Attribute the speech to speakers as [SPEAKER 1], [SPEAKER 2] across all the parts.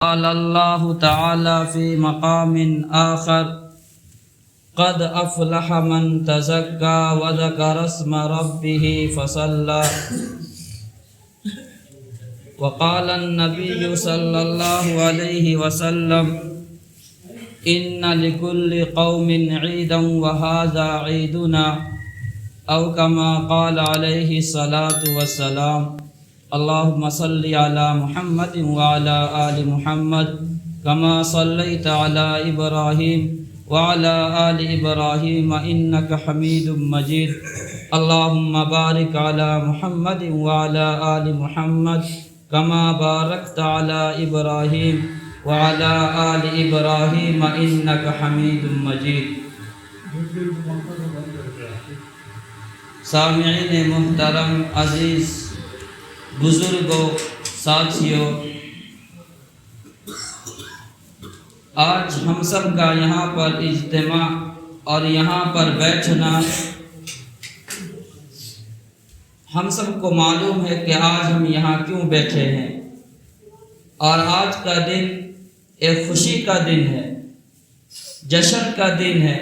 [SPEAKER 1] قال الله تعالى في مقام آخر قد أفلح من تزكى وذكر اسم ربه فصلى وقال النبي صلى الله عليه وسلم إن لكل قوم عيدا وهذا عيدنا أو كما قال عليه الصلاة والسلام اللهم صل على محمد وعلى آل محمد كما صليت على إبراهيم وعلى آل إبراهيم إنك حميد مجيد اللهم بارك على محمد وعلى آل محمد كما باركت على إبراهيم وعلى آل إبراهيم إنك حميد مجيد. سامعین محترم، عزیز بزرگوں، ساتھیوں، آج ہم سب کا یہاں پر اجتماع اور یہاں پر بیٹھنا ہم سب کو معلوم ہے کہ آج ہم یہاں کیوں بیٹھے ہیں، اور آج کا دن ایک خوشی کا دن ہے، جشن کا دن ہے،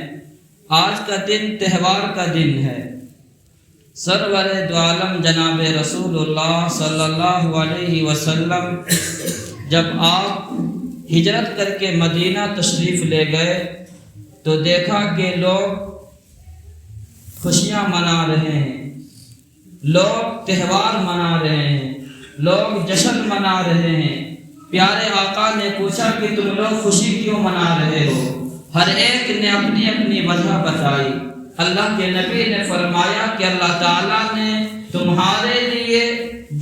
[SPEAKER 1] آج کا دن تہوار کا دن ہے۔ سرور دو عالم جناب رسول اللہ صلی اللہ علیہ وسلم جب آپ ہجرت کر کے مدینہ تشریف لے گئے تو دیکھا کہ لوگ خوشیاں منا رہے ہیں، لوگ تہوار منا رہے ہیں، لوگ جشن منا رہے ہیں۔ پیارے آقا نے پوچھا کہ تم لوگ خوشی کیوں منا رہے ہو؟ ہر ایک نے اپنی اپنی وجہ بتائی۔ اللہ کے نبی نے فرمایا کہ اللہ تعالیٰ نے تمہارے لیے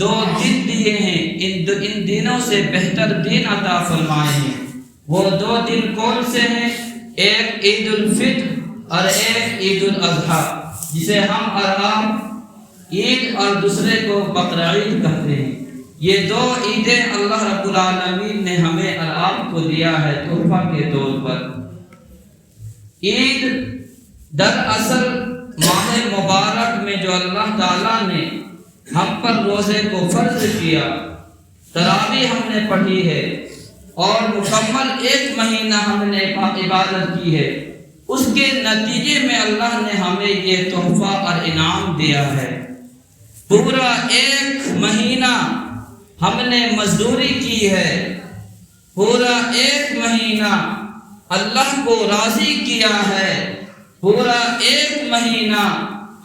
[SPEAKER 1] 2 دن دیے ہیں، ان دنوں سے بہتر دن عطا فرمائے ہیں۔ وہ 2 دن کون سے ہیں؟ ایک عید الفطر اور ایک عید الاضحیٰ، جسے ہم اور آپ عید اور دوسرے کو بقرعید کہتے ہیں۔ یہ 2 عیدیں اللہ رب العالمین نے ہمیں اور آپ کو دیا ہے تحفہ کے طور پر۔ عید دراصل ماہ مبارک میں جو اللہ تعالیٰ نے ہم پر روزے کو فرض کیا، تراویح ہم نے پڑھی ہے اور مکمل 1 مہینہ ہم نے عبادت کی ہے، اس کے نتیجے میں اللہ نے ہمیں یہ تحفہ اور انعام دیا ہے۔ پورا 1 مہینہ ہم نے مزدوری کی ہے، پورا 1 مہینہ اللہ کو راضی کیا ہے، پورا 1 مہینہ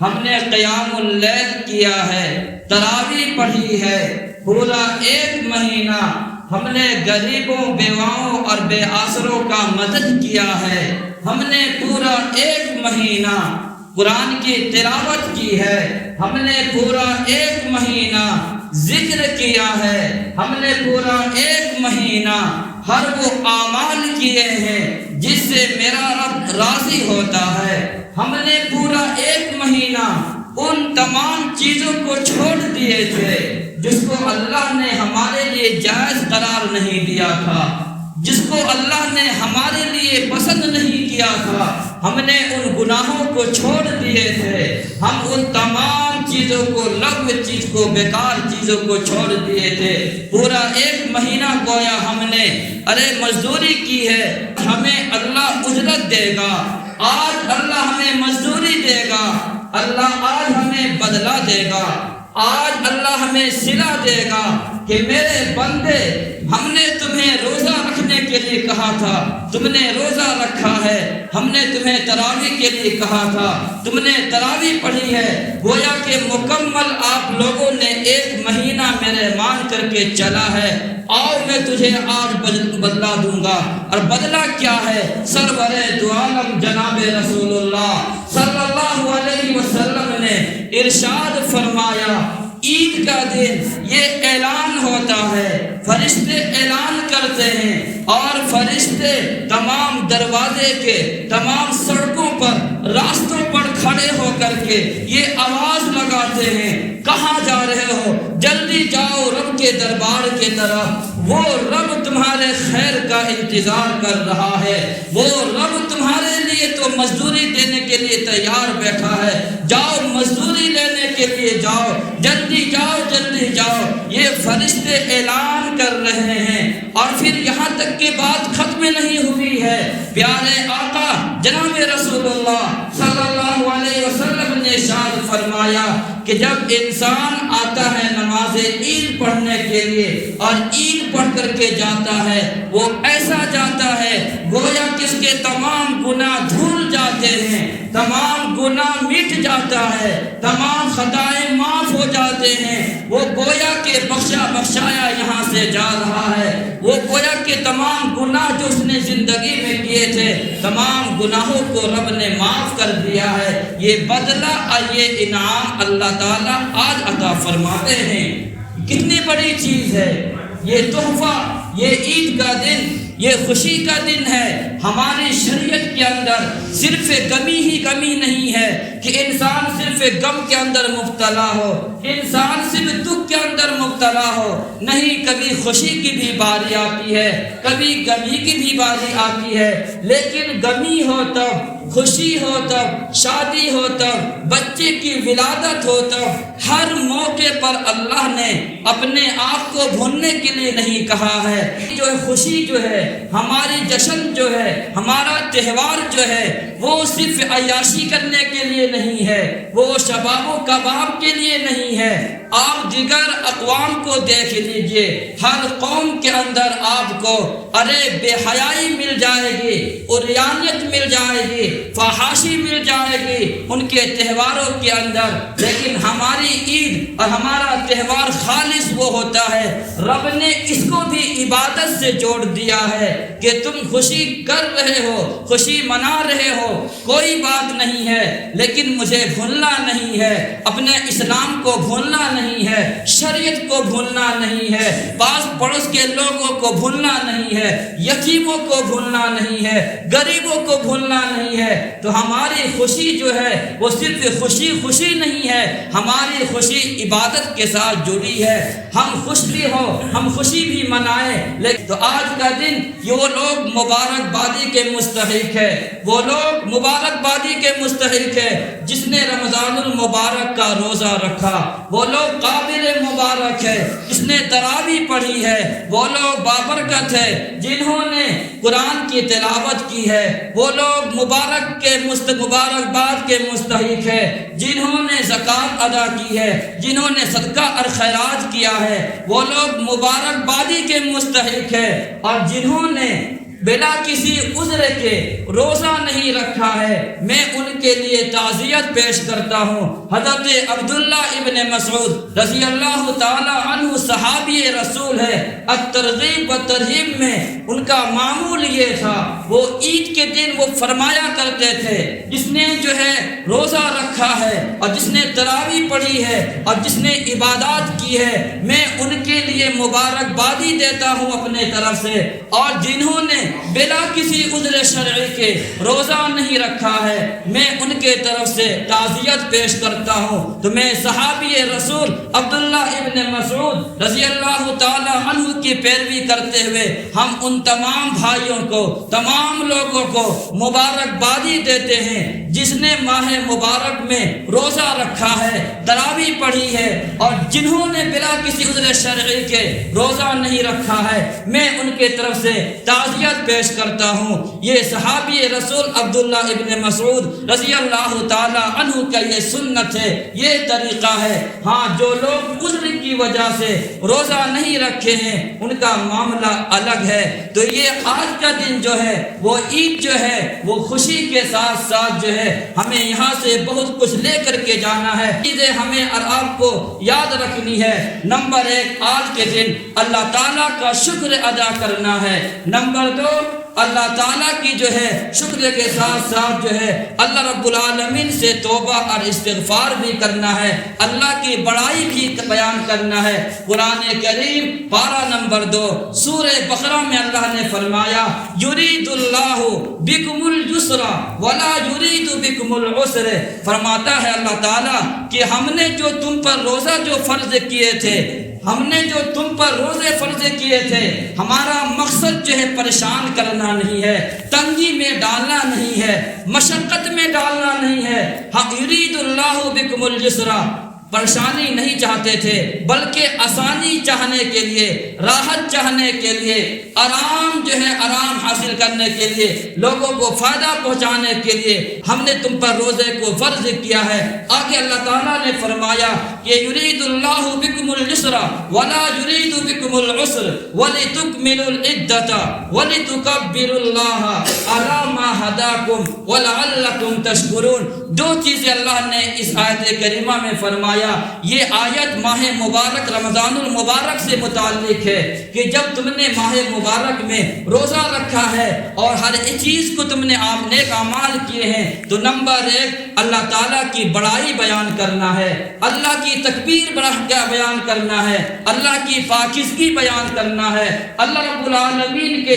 [SPEAKER 1] ہم نے قیام اللیل کیا ہے، تراویح پڑھی ہے، پورا 1 مہینہ ہم نے غریبوں، بیواؤں اور بے آسروں کا مدد کیا ہے، ہم نے پورا 1 مہینہ قرآن کی تلاوت کی ہے، ہم نے پورا 1 مہینہ ذکر کیا ہے، ہم نے پورا 1 مہینہ ہر وہ اعمال کیے ہیں جس سے میرا رب راضی ہوتا ہے۔ ہم نے پورا 1 مہینہ ان تمام چیزوں کو چھوڑ دیے تھے جس کو اللہ نے ہمارے لیے جائز قرار نہیں دیا تھا، جس کو اللہ نے ہمارے لیے پسند نہیں کیا تھا۔ ہم نے ان گناہوں کو چھوڑ دیے تھے، ہم ان تمام چیزوں کو، لغو چیز کو، بیکار چیزوں کو چھوڑ دیے تھے۔ پورا 1 مہینہ گویا ہم نے مزدوری کی ہے، ہمیں اللہ اجرت دے گا۔ آج اللہ ہمیں مزدوری دے گا، اللہ آج ہمیں بدلہ دے گا، آج اللہ ہمیں صلہ دے گا کہ میرے بندے، ہم نے تمہیں روزہ رکھنے کے لیے کہا تھا، تم نے روزہ رکھا ہے، ہم نے تمہیں تراویح کے لیے کہا تھا، تم نے تراویح پڑھی ہے۔ گویا کہ مکمل آپ لوگوں نے 1 مہینہ میرے مان کر کے چلا ہے، اور میں تجھے آج بدلہ دوں گا۔ اور بدلہ کیا ہے؟ سرور دو عالم جناب رسول اللہ صلی اللہ علیہ وسلم نے ارشاد فرمایا، عید کا دن یہ اعلان ہوتا ہے، فرشتے اعلان کرتے ہیں، اور فرشتے تمام دروازے کے، تمام سڑکوں پر، راستوں پر کھڑے ہو کر کے یہ آواز لگاتے ہیں، کہاں جا رہے ہو؟ جلدی جاؤ رب کے دربار کی طرف، وہ رب تمہارے خیر کا انتظار کر رہا ہے، وہ رب تمہارے لیے تو مزدوری دینے کے لیے تیار بیٹھا ہے۔ جاؤ مزدوری لینے کے لیے جاؤ، جلدی جاؤ، جلدی جاؤ۔ یہ فرشتے اعلان کر رہے ہیں۔ اور پھر یہاں تک کہ بات ختم نہیں ہوئی ہے، پیارے آقا جناب رسول اللہ صلی اللہ علیہ وسلم نے ارشاد فرمایا کہ جب انسان آتا ہے نماز عید پڑھنے کے لیے اور عید پڑھ کر کے جاتا ہے، وہ ایسا جاتا ہے گویا کس کے تمام گناہ دھل جاتے ہیں، تمام گناہ مٹ جاتا ہے، تمام خطائیں معاف ہو جاتے ہیں۔ وہ گویا کہ بخشایا یہاں سے جا رہا ہے، وہ گویا کہ تمام گناہ جو اس نے زندگی میں کیے تھے، تمام گناہوں کو رب نے معاف کر دیا ہے۔ یہ بدلہ اور یہ انعام اللہ تعالیٰ آج عطا فرماتے ہیں۔ کتنی بڑی چیز ہے یہ تحفہ، یہ عید کا دن، یہ خوشی کا دن ہے۔ ہماری شریعت کے اندر صرف غمی ہی غمی نہیں ہے کہ انسان صرف غم کے اندر مبتلا ہو، انسان صرف دکھ کے اندر مبتلا ہو، نہیں، کبھی خوشی کی بھی باری آتی ہے، کبھی غمی کی بھی باری آتی ہے، لیکن غمی ہو تب، خوشی ہو تب، شادی ہو تب، بچے کی ولادت ہو تب، ہر موقع پر اللہ نے اپنے آپ کو بھولنے کے لیے نہیں کہا ہے۔ جو خوشی جو ہے، ہماری جشن جو ہے، ہمارا تہوار جو ہے، وہ صرف عیاشی کرنے کے لیے نہیں ہے، وہ شباب و کباب کے لیے نہیں ہے۔ آپ دیگر اقوام کو دیکھ لیجئے، ہر قوم کے اندر آپ کو بے حیائی مل جائے گی، عریانیت مل جائے گی، فحاشی مل جائے گی ان کے تہواروں کے اندر، لیکن ہماری عید اور ہمارا تہوار خالص وہ ہوتا ہے۔ رب نے اس کو بھی عبادت سے جوڑ دیا ہے کہ تم خوشی کر رہے ہو، خوشی منا رہے ہو، کوئی بات نہیں ہے، لیکن مجھے بھولنا نہیں ہے، اپنے اسلام کو بھولنا نہیں ہے، شریعت کو بھولنا نہیں ہے، پاس پڑوس کے لوگوں کو بھولنا نہیں ہے، یتیموں کو بھولنا نہیں ہے، غریبوں کو بھولنا نہیں ہے۔ تو ہماری خوشی جو ہے وہ صرف خوشی نہیں ہے، ہماری خوشی عبادت کے ساتھ جڑی ہے۔ ہم خوش بھی ہو، ہم خوشی بھی منائیں، لیکن تو آج کا دن یہ وہ لوگ مبارکبادی کے مستحق ہے، وہ لوگ مبارکبادی کے مستحق ہے جس نے رمضان المبارک کا روزہ رکھا، وہ لوگ قابل مبارک ہے جس نے تراویح پڑھی ہے، وہ لوگ بابرکت ہے جنہوں نے قرآن کی تلاوت کی ہے، وہ لوگ مبارکباد کے مستحق ہے جنہوں نے زکوٰۃ ادا کی ہے، جنہوں نے صدقہ اور خیرات کیا ہے، وہ لوگ مبارکبادی کے مستحق ہے، اور جنہوں نے بلا کسی عذر کے روزہ نہیں رکھا ہے، میں ان کے لیے تعزیت پیش کرتا ہوں۔ حضرت عبداللہ ابن مسعود رضی اللہ تعالی عنہ صحابی رسول ہے، الترغیب و ترہیب میں ان کا معمول یہ تھا، وہ عید کے دن وہ فرمایا کرتے تھے جس نے جو ہے روزہ رکھا ہے اور جس نے تراویح پڑھی ہے اور جس نے عبادات کی ہے، میں ان کے لیے مبارکبادی دیتا ہوں اپنے طرف سے، اور جنہوں نے بلا کسی عذر شرعی کے روزہ نہیں رکھا ہے، میں ان کے طرف سے تعزیت پیش کرتا ہوں۔ تو میں صحابی رسول عبداللہ ابن مسعود رضی اللہ تعالی عنہ کی پیروی کرتے ہوئے ہم ان تمام بھائیوں کو، تمام لوگوں کو مبارکبادی دیتے ہیں جس نے ماہ مبارک میں روزہ رکھا ہے، تراویح پڑھی ہے، اور جنہوں نے بلا کسی عذر شرعی کے روزہ نہیں رکھا ہے، میں ان کے طرف سے تعزیت پیش کرتا ہوں۔ یہ صحابی رسول عبداللہ ابن مسعود رضی اللہ تعالی عنہ کا یہ سنت ہے، یہ طریقہ ہے۔ ہاں، جو لوگ عذر کی وجہ سے روزہ نہیں رکھے ہیں ان کا معاملہ الگ ہے۔ تو یہ آج کا دن جو ہے وہ عید جو ہے وہ خوشی کے ساتھ ساتھ جو ہے ہمیں یہاں سے بہت کچھ لے کر کے جانا ہے، چیزیں ہمیں اور آپ کو یاد رکھنی ہے۔ نمبر 1، آج کے دن اللہ تعالیٰ کا شکر ادا کرنا ہے۔ نمبر 2، اللہ تعالیٰ کی جو ہے شکر کے ساتھ ساتھ جو ہے اللہ رب العالمین سے توبہ اور استغفار بھی کرنا ہے، اللہ کی بڑائی بھی بیان کرنا ہے۔ قرآن کریم پارہ نمبر 2 سورہ بقرہ میں اللہ نے فرمایا، یرید اللہ بکم الیسر ولا یرید بکم العسر، فرماتا ہے اللہ تعالیٰ کہ ہم نے جو تم پر روزہ جو فرض کیے تھے، ہم نے جو تم پر روزے فرض کیے تھے، ہمارا مقصد جو ہے پریشان کرنا نہیں ہے، تنگی میں ڈالنا نہیں ہے، مشقت میں ڈالنا نہیں ہے۔ یرید اللہ بکم الیسر، پریشانی نہیں چاہتے تھے، بلکہ آسانی چاہنے کے لیے، راحت چاہنے کے لیے، آرام حاصل کرنے کے لیے، لوگوں کو فائدہ پہنچانے کے لیے ہم نے تم پر روزے کو فرض کیا ہے۔ آگے اللہ تعالیٰ نے فرمایا کہ یرید اللہ بکم اليسر ولا یرید بکم العسر ولتکملوا العدۃ ولتکبروا اللہ علی ما ہداکم ولعلکم تشکرون۔ دو چیزیں اللہ نے اس آیت کریمہ میں فرمایا۔ یہ آیت ماہ مبارک رمضان المبارک سے متعلق ہے کہ جب تم نے ماہ مبارک میں روزہ رکھا ہے اور ہر ایک چیز کو تم نے نیک اعمال کیے ہیں، تو نمبر ایک اللہ تعالیٰ کی بڑائی بیان کرنا ہے، اللہ کی تکبیر بیان کرنا ہے، اللہ کی پاکیزگی بیان کرنا ہے، اللہ رب العالمین کے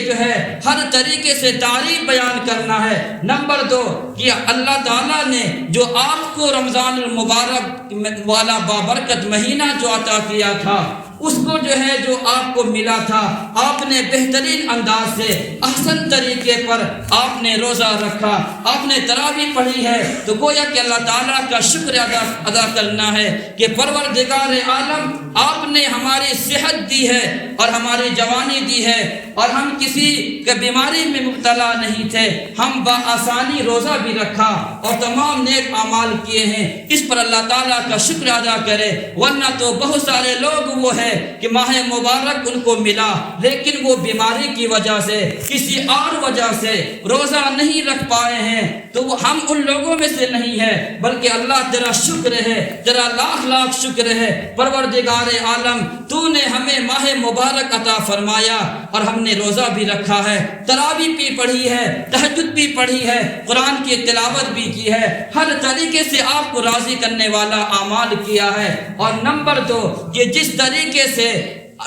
[SPEAKER 1] ہر طریقے سے تعریف بیان کرنا ہے۔ نمبر دو کہ اللہ تعالیٰ نے جو آپ کو رمضان المبارک والا بابرکت مہینہ جو عطا کیا تھا، اس کو جو آپ کو ملا تھا، آپ نے بہترین انداز سے احسن طریقے پر آپ نے روزہ رکھا، آپ نے تراویح پڑھی ہے، تو گویا کہ اللہ تعالیٰ کا شکر ادا کرنا ہے کہ پروردگار عالم آپ نے ہماری صحت دی ہے اور ہماری جوانی دی ہے اور ہم کسی بیماری میں مبتلا نہیں تھے، ہم بآسانی روزہ بھی رکھا اور تمام نیک اعمال کیے ہیں۔ اس پر اللہ تعالیٰ کا شکر ادا کرے، ورنہ تو بہت سارے لوگ وہ ہے کہ ماہ مبارک ان کو ملا لیکن وہ بیماری کی وجہ سے، کسی اور وجہ سے روزہ نہیں رکھ پائے ہیں، تو وہ ہم ان لوگوں میں سے نہیں ہے، بلکہ اللہ تیرا شکر ہے، تیرا لاکھ لاکھ شکر ہے پروردگار عالم، تو نے ہمیں ماہ مبارک عطا فرمایا اور ہم نے روزہ بھی رکھا ہے، تراویح بھی پڑھی ہے، تہجد بھی پڑھی ہے، قرآن کی تلاوت بھی کی ہے، ہر طریقے سے آپ کو راضی کرنے والا اعمال کیا ہے۔ اور نمبر دو، یہ جس طریقے سے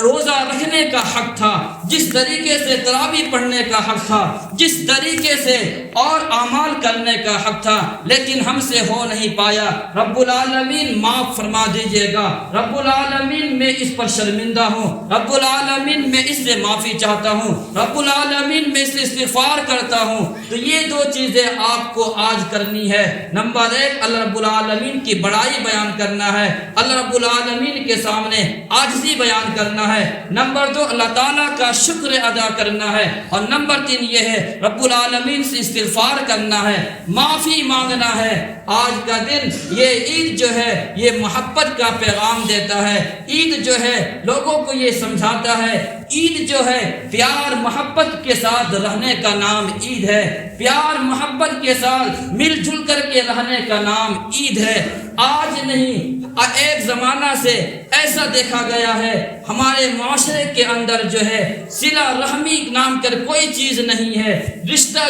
[SPEAKER 1] روزہ رکھنے کا حق تھا، جس طریقے سے تراویح پڑھنے کا حق تھا، جس طریقے سے اور اعمال کرنے کا حق تھا، لیکن ہم سے ہو نہیں پایا، رب العالمین معاف فرما دیجئے گا، رب العالمین میں اس پر شرمندہ ہوں، رب العالمین میں اس سے معافی چاہتا ہوں، رب العالمین میں اس سے استغفار کرتا ہوں۔ تو یہ دو چیزیں آپ کو آج کرنی ہے۔ نمبر ایک، اللہ رب العالمین کی بڑائی بیان کرنا ہے، اللہ رب العالمین کے سامنے عاجزی بیان کرنا ہے۔ نمبر دو، اللہ تعالیٰ کا شکر ادا کرنا ہے، اور نمبر تین یہ ہے رب العالمین سے استغفار کرنا ہے، معافی مانگنا ہے۔ آج کا دن یہ عید یہ محبت کا پیغام دیتا ہے، عید لوگوں کو یہ سمجھاتا ہے، عید پیار محبت کے ساتھ رہنے کا نام عید ہے، پیار محبت کے ساتھ مل جل کر کے رہنے کا نام عید ہے۔ آج نہیں، ایک زمانہ سے ایسا دیکھا گیا ہے ہمارے معاشرے کے اندر صلہ رحمی نام کر کوئی چیز نہیں ہے، رشتہ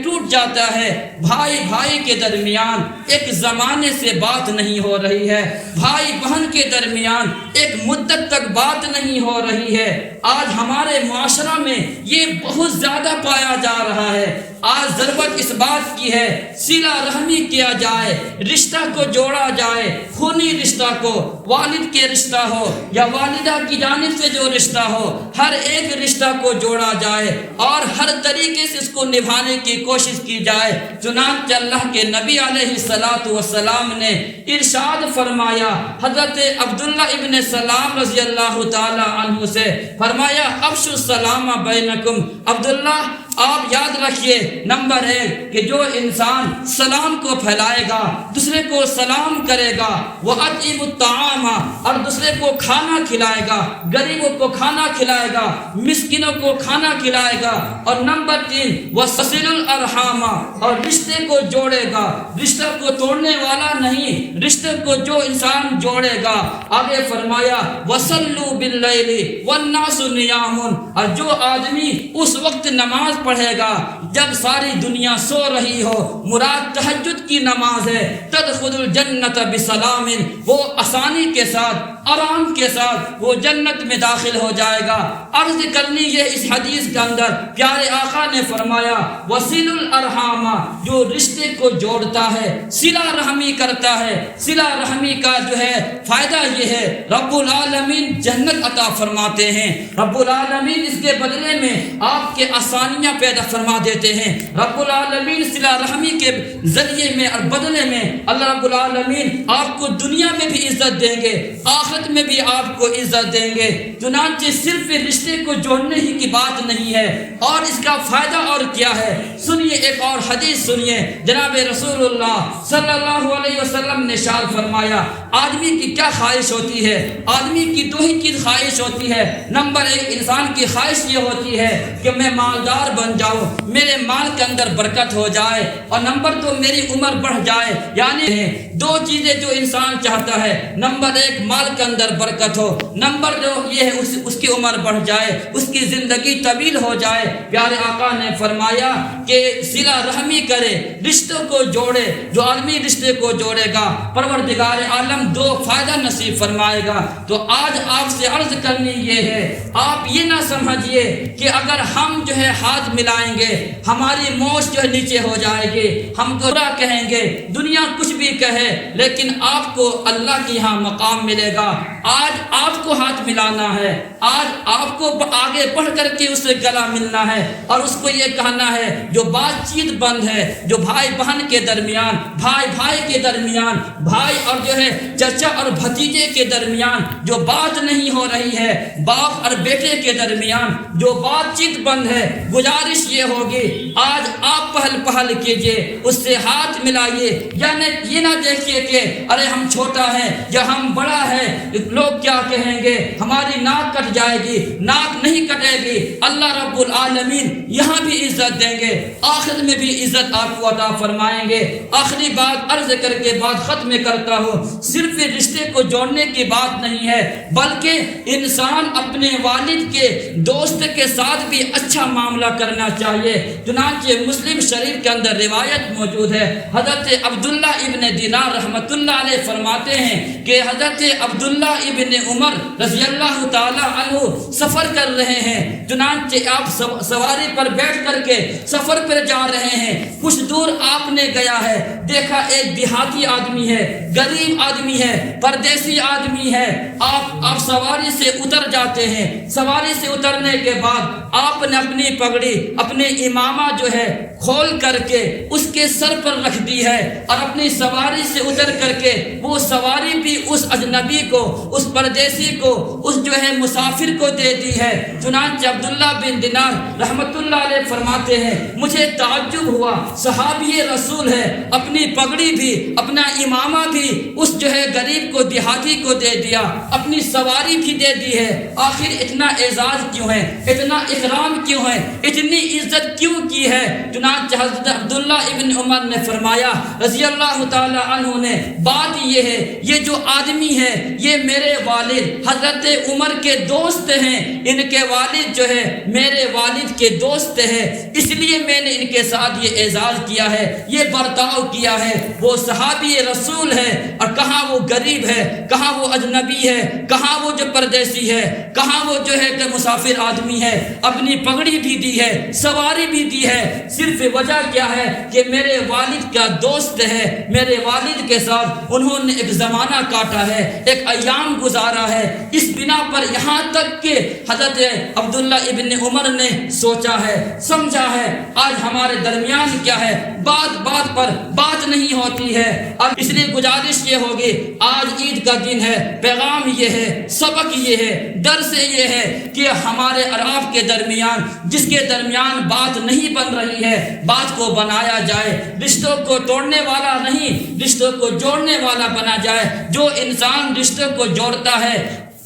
[SPEAKER 1] ٹوٹ جاتا ہے، بھائی بھائی کے درمیان ایک زمانے سے بات نہیں ہو رہی ہے، بھائی بہن کے درمیان ایک مدت تک بات نہیں ہو رہی ہے۔ آج ہمارے معاشرہ میں یہ بہت زیادہ پایا جا رہا ہے۔ آج ضرورت اس بات کی ہے صلہ رحمی کیا جائے، رشتہ کو جوڑا جائے، خونی رشتہ کو، والد کے رشتہ ہو یا والدہ کی جانب سے جو رشتہ ہو، ہر ایک رشتہ کو جوڑا جائے اور ہر طریقے سے اس کو نبھانے کی کوشش کی جائے۔ چنانچہ اللہ کے نبی علیہ السلام نے ارشاد فرمایا، حضرت عبداللہ ابن سلام رضی اللہ تعالی عنہ سے فرمایا، افشوا السلام بینکم۔ عبداللہ آپ یاد رکھیے، نمبر ایک کہ جو انسان سلام کو پھیلائے گا، دوسرے کو سلام کرے گا، وَأَطْعِمُوا الطَّعَامَ، اور دوسرے کو کھانا کھلائے گا، غریبوں کو کھانا کھلائے گا، مسکینوں کو کھانا کھلائے گا، اور نمبر تین وَصِلُوا الْأَرْحَامَ، اور رشتے کو جوڑے گا، رشتہ کو توڑنے والا نہیں، رشتے کو جو انسان جوڑے گا۔ آگے فرمایا وَصَلُّوا بِاللَّيْلِ وَالنَّاسُ نِيَامٌ، اور جو آدمی اس وقت نماز پڑھے گا جب ساری دنیا سو رہی ہو، مراد تہجد کی نماز ہے، تدخل الجنت بسلام، وہ آسانی کے ساتھ آرام کے ساتھ وہ جنت میں داخل ہو جائے گا۔ عرض کرنی ہے اس حدیث کے اندر پیارے آقا نے فرمایا وصل الارحام، جو رشتے کو جوڑتا ہے، صلہ رحمی کرتا ہے، صلہ رحمی کا جو ہے فائدہ یہ ہے رب العالمین جنت عطا فرماتے ہیں۔ رب العالمین اس کے بدلے میں آپ کے آسانیاں پیدا فرما دیتے ہیں۔ رب العالمین صلہ رحمی کے ذریعے میں اور بدلے میں اللہ رب العالمین آپ کو دنیا میں بھی عزت دیں گے، آخرت میں بھی آپ کو عزت دیں گے۔ چنانچہ صرف رشتے کو جوڑنے ہی کی بات نہیں ہے، اور اس کا فائدہ اور کیا ہے، سنیے ایک اور حدیث سنیے۔ جناب رسول اللہ صلی اللہ علیہ وسلم نے ارشاد فرمایا آدمی کی کیا خواہش ہوتی ہے؟ آدمی کی دو ہی چیز خواہش ہوتی ہے۔ نمبر ایک انسان کی خواہش یہ ہوتی ہے کہ میں مالدار بن جاؤں، میرے مال کے اندر برکت ہو جائے، اور نمبر دو میری عمر بڑھ جائے۔ یعنی دو چیزیں جو انسان چاہتا ہے، نمبر ایک مال کے اندر برکت ہو، نمبر دو یہ ہے اس کی عمر بڑھ جائے، اس کی زندگی طویل ہو جائے۔ پیارے آقا نے فرمایا کہ صلہ رحمی کرے، رشتوں کو جوڑے۔ جو آدمی رشتے کو جوڑے گا پروردگار عالم دو فائدہ نصیب فرمائے گا۔ تو آج آپ سے عرض کرنی یہ ہے، آپ یہ نہ سمجھیے کہ اگر ہم جو ہے ہاتھ ملائیں گے ہماری موچ جو ہے نیچے ہو جائے گی، ہم کو برا کہیں گے، دنیا کچھ بھی کہے، لیکن آپ کو اللہ کی یہاں مقام ملے گا۔ آج آپ کو ہاتھ ملانا ہے، آج آپ کو آگے بڑھ کر کے اس سے گلا ملنا ہے، اور اس کو یہ کہنا ہے جو بات چیت بند ہے، جو بھائی بہن کے درمیان، بھائی بھائی کے درمیان، بھائی اور جو ہے چچا اور بھتیجے کے درمیان جو بات نہیں ہو رہی ہے، باپ اور بیٹے کے درمیان جو بات چیت بند ہے، گزارش یہ ہوگی آج آپ پہل پہل کیجئے، اس سے ہاتھ ملائیے۔ یعنی یہ نہ دیکھیے کہ ارے ہم چھوٹا ہے یا ہم بڑا ہے، لوگ کیا کہیں گے، ہماری ناک کٹ جائے گی۔ ناک نہیں کٹے گی، اللہ رب العالمین یہاں بھی عزت دیں گے، آخرت میں بھی عزت آپ کو عطا فرمائیں گے۔ آخری بات عرض کر کے بات ختم کرتا ہوں، صرف رشتے کو جوڑنے کی بات نہیں ہے، بلکہ انسان اپنے والد کے دوست کے ساتھ بھی اچھا معاملہ کرنا چاہیے۔ چنانچہ مسلم شریف کے اندر روایت موجود ہے، حضرت عبداللہ ابن دینار رحمۃ اللہ علیہ فرماتے ہیں کہ حضرت عبداللہ ابن عمر رضی اللہ تعالی عنہ سفر کر رہے ہیں۔ چنانچہ آپ سواری پر بیٹھ کر کے سفر پر جا رہے ہیں، کچھ دور آپ نے گیا ہے، دیکھا ایک دیہاتی آدمی ہے، غریب آدمی ہے، پردیسی آدمی ہے۔ آپ سواری سے اتر جاتے ہیں۔ سواری سے اترنے کے بعد آپ نے اپنی پگڑی، اپنے امامہ جو ہے کھول کر کے اس کے سر پر رکھ دی ہے، اور اپنی سواری سے اتر کر کے وہ سواری بھی اس اجنبی کو، اس پردیسی کو، اس جو ہے مسافر کو دے دی ہے۔ چنانچہ عبداللہ بن دینار رحمت اللہ علیہ فرماتے ہیں مجھے تعجب ہوا، صحابی رسول ہے، اپنی پگڑی بھی، اپنا امامہ بھی اس جو ہے غریب کو، دیہاتی کو دے دیا، اپنی سواری بھی دے دی ہے۔ آخر اتنا اعزاز کیوں ہے، اتنا اکرام کیوں ہے، اتنی عزت کیوں کی ہے؟ چنانچہ حضرت عبداللہ ابن عمر نے فرمایا رضی اللہ تعالی عنہ نے، بات یہ ہے یہ جو آدمی ہے یہ میرے والد حضرت عمر کے دوست ہیں، ان کے والد جو ہے میرے والد کے دوست ہیں، اس لیے میں نے ان کے ساتھ یہ اعزاز کیا ہے، یہ برتاؤ کیا ہے۔ وہ صحابی رسول ہے، اور کہاں وہ غریب ہے، کہاں وہ اجنبی ہے، کہاں وہ جو پردیسی ہے، کہاں وہ جو ہے کہ مسافر آدمی ہے، اپنی پگڑی بھی دی ہے، سواری بھی دی ہے، صرف وجہ کیا ہے کہ میرے والد کا دوست ہے، میرے والد کے ساتھ انہوں نے ایک زمانہ کاٹا ہے، ایک ایام گزارا ہے۔ اس بنا پر یہاں تک کہ حضرت عبداللہ ابن عمر نے سوچا ہے، سمجھا ہے۔ آج ہمارے درمیان کیا ہے، بات بات پر بات نہیں ہوتی ہے، اور اس لیے گزارش یہ ہوگی آج عید کا دن ہے، پیغام یہ ہے، سبق یہ ہے، درس یہ ہے کہ ہمارے اور آپ کے درمیان جس کے درمیان بات نہیں بن رہی ہے، بات کو بنایا جائے، رشتوں کو توڑنے والا نہیں، رشتوں کو جوڑنے والا بنا جائے۔ جو انسان رشتوں کو جوڑتا ہے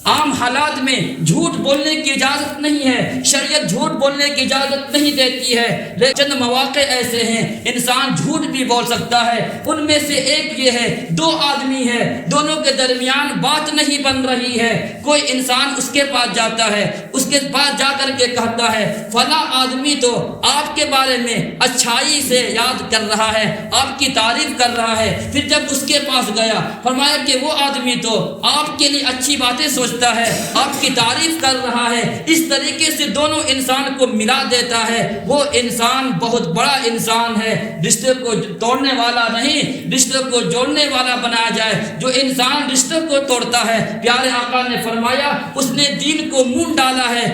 [SPEAKER 1] عام حالات میں جھوٹ بولنے کی اجازت نہیں ہے، شریعت جھوٹ بولنے کی اجازت نہیں دیتی ہے، لیکن چند مواقع ایسے ہیں انسان جھوٹ بھی بول سکتا ہے۔ ان میں سے ایک یہ ہے، دو آدمی ہے، دونوں کے درمیان بات نہیں بن رہی ہے، کوئی انسان اس کے پاس جاتا ہے، اس کے پاس جا کر کے کہتا ہے فلاں آدمی تو آپ کے بارے میں اچھائی سے یاد کر رہا ہے، آپ کی تعریف کر رہا ہے۔ پھر جب اس کے پاس گیا، فرمایا کہ وہ آدمی تو آپ کے لیے اچھی باتیں سوچتا ہے، آپ کی تعریف کر رہا ہے۔ اس طریقے سے دونوں انسان کو ملا دیتا ہے۔ وہ انسان بہت بڑا انسان ہے، رشتے کو توڑنے والا نہیں، رشتے کو جوڑنے والا بنایا جائے۔ جو انسان رشتے کو توڑتا ہے، پیارے آقا نے فرمایا اس نے دین کو منہ ڈالا ہے،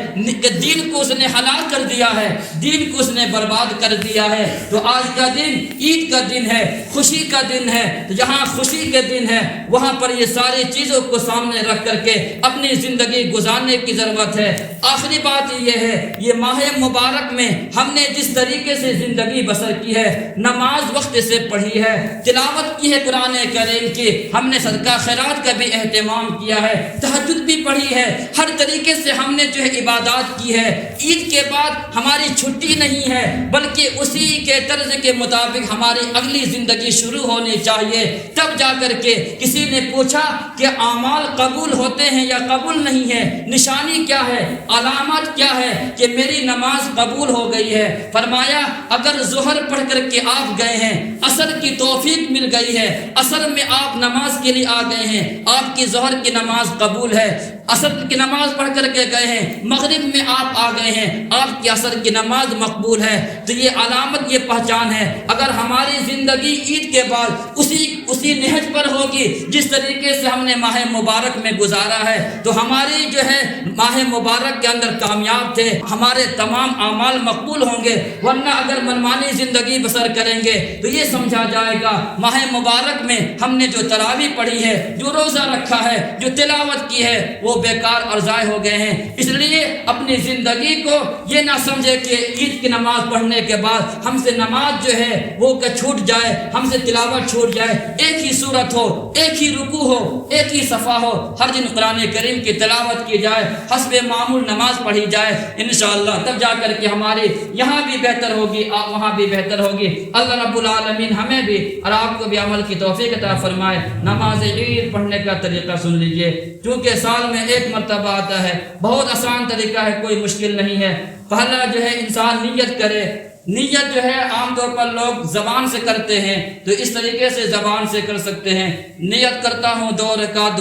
[SPEAKER 1] دین کو اس نے ہلاک کر دیا ہے، دین کو اس نے برباد کر دیا ہے۔ تو آج کا دن عید کا دن ہے، خوشی کا دن ہے، تو جہاں خوشی کے دن ہے وہاں پر یہ ساری چیزوں کو سامنے رکھ کر کے اپنی زندگی گزارنے کی ضرورت ہے۔ آخری بات یہ ہے، یہ ماہ مبارک میں ہم نے جس طریقے سے زندگی بسر کی ہے، نماز وقت سے پڑھی ہے، تلاوت کی ہے قرآن کریم کی، ہم نے صدقہ خیرات کا بھی اہتمام کیا ہے، تہجد بھی پڑھی ہے، ہر طریقے سے ہم نے جو ہے عبادات کی ہے۔ عید کے بعد ہماری چھٹی نہیں ہے، بلکہ اسی کے طرز کے مطابق ہماری اگلی زندگی شروع ہونی چاہیے۔ تب جا کر کے کسی نے پوچھا کہ اعمال قبول ہوتے ہیں یا قبول نہیں ہے، نشانی کیا ہے، علامت کیا ہے کہ میری نماز قبول ہو گئی ہے؟ فرمایا اگر ظہر پڑھ کر کے آپ گئے ہیں، عصر کی توفیق مل گئی ہے، عصر میں آپ نماز کے لیے آ گئے ہیں، آپ کی ظہر کی نماز قبول ہے۔ عصر کی نماز پڑھ کر کے گئے ہیں، مغرب میں آپ آ گئے ہیں، آپ کی عصر کی نماز مقبول ہے۔ تو یہ علامت، یہ پہچان ہے۔ اگر ہماری زندگی عید کے بعد اسی نہج پر ہوگی جس طریقے سے ہم نے ماہ مبارک میں گزارا ہے، تو ہماری جو ہے ماہ مبارک کے اندر کامیاب تھے، ہمارے تمام اعمال مقبول ہوں گے۔ ورنہ اگر منمانی زندگی بسر کریں گے تو یہ سمجھا جائے گا ماہ مبارک میں ہم نے جو تراویح پڑھی ہے، جو روزہ رکھا ہے، جو تلاوت کی ہے، وہ بیکار اور ضائع ہو گئے ہیں۔ اس لیے اپنی زندگی کو یہ نہ سمجھے کہ عید کی نماز پڑھنے کے بعد ہم سے نماز جو ہے وہ چھوٹ جائے، ہم سے تلاوت چھوٹ جائے۔ ایک ہی صورت ہو، ایک ہی رکوع ہو، ایک ہی صفحہ ہو، ہر دن قرآن کریم کی تلاوت کی جائے، حسب معمول نماز پڑھی جائے، انشاءاللہ تب جا کر کے ہمارے یہاں بھی بہتر ہوگی، وہاں بھی بہتر ہوگی۔ اللہ رب العالمین ہمیں بھی اور آپ کو بھی عمل کی توفیق عطا فرمائے۔ نماز عید پڑھنے کا طریقہ سن لیجئے، کیونکہ سال میں ایک مرتبہ آتا ہے، بہت آسان طریقہ ہے، کوئی مشکل نہیں ہے۔ پہلا جو ہے انسان نیت کرے۔ نیت جو ہے عام طور پر لوگ زبان سے کرتے ہیں، تو اس طریقے سے زبان سے کر سکتے ہیں۔ نیت کرتا ہوں 2 رکعت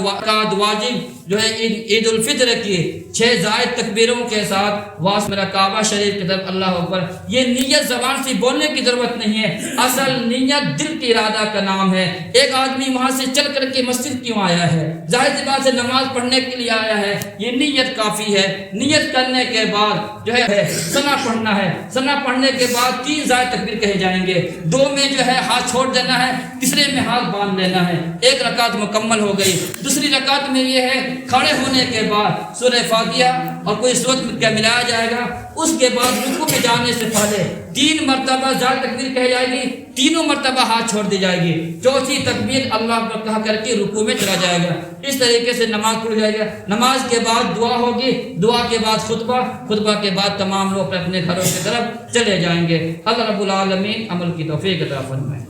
[SPEAKER 1] واجب جو ہے عید الفطر کی 6 زائد تکبیروں کے ساتھ واس میرا کعبہ شریف کی طرف اللہ اکبر۔ یہ نیت زبان سے بولنے کی ضرورت نہیں ہے، اصل نیت دل کی ارادہ کا نام ہے۔ ایک آدمی وہاں سے چل کر کے مسجد کیوں آیا ہے؟ ظاہر سی بات ہے نماز پڑھنے کے لیے آیا ہے، یہ نیت کافی ہے۔ نیت کرنے کے بعد جو ہے ثنا پڑھنا ہے، ثنا پڑھنے کے بعد 3 زائد تکبیر کہے جائیں گے، 2 میں جو ہے ہاتھ چھوڑ دینا ہے، تیسرے میں ہاتھ باندھ لینا ہے۔ 1 رکعت مکمل ہو گئی۔ دوسری رکعت میں یہ ہے کھڑے ہونے کے بعد سورہ فاتحہ اور کوئی سورت کا ملایا جائے گا، اس کے بعد رکوع میں جانے سے پہلے 3 مرتبہ زائد تکبیر کہی جائے گی، تینوں مرتبہ ہاتھ چھوڑ دی جائے گی، چوتھی تکبیر اللہ اکبر کہا کر کے رکوع میں چلا جائے گا۔ اس طریقے سے نماز پڑھ جائے گا۔ نماز کے بعد دعا ہوگی، دعا کے بعد خطبہ، خطبہ کے بعد تمام لوگ اپنے گھروں کی طرف چلے جائیں گے۔ اللہ رب العالمین عمل کی توفیق عطا فرمائے۔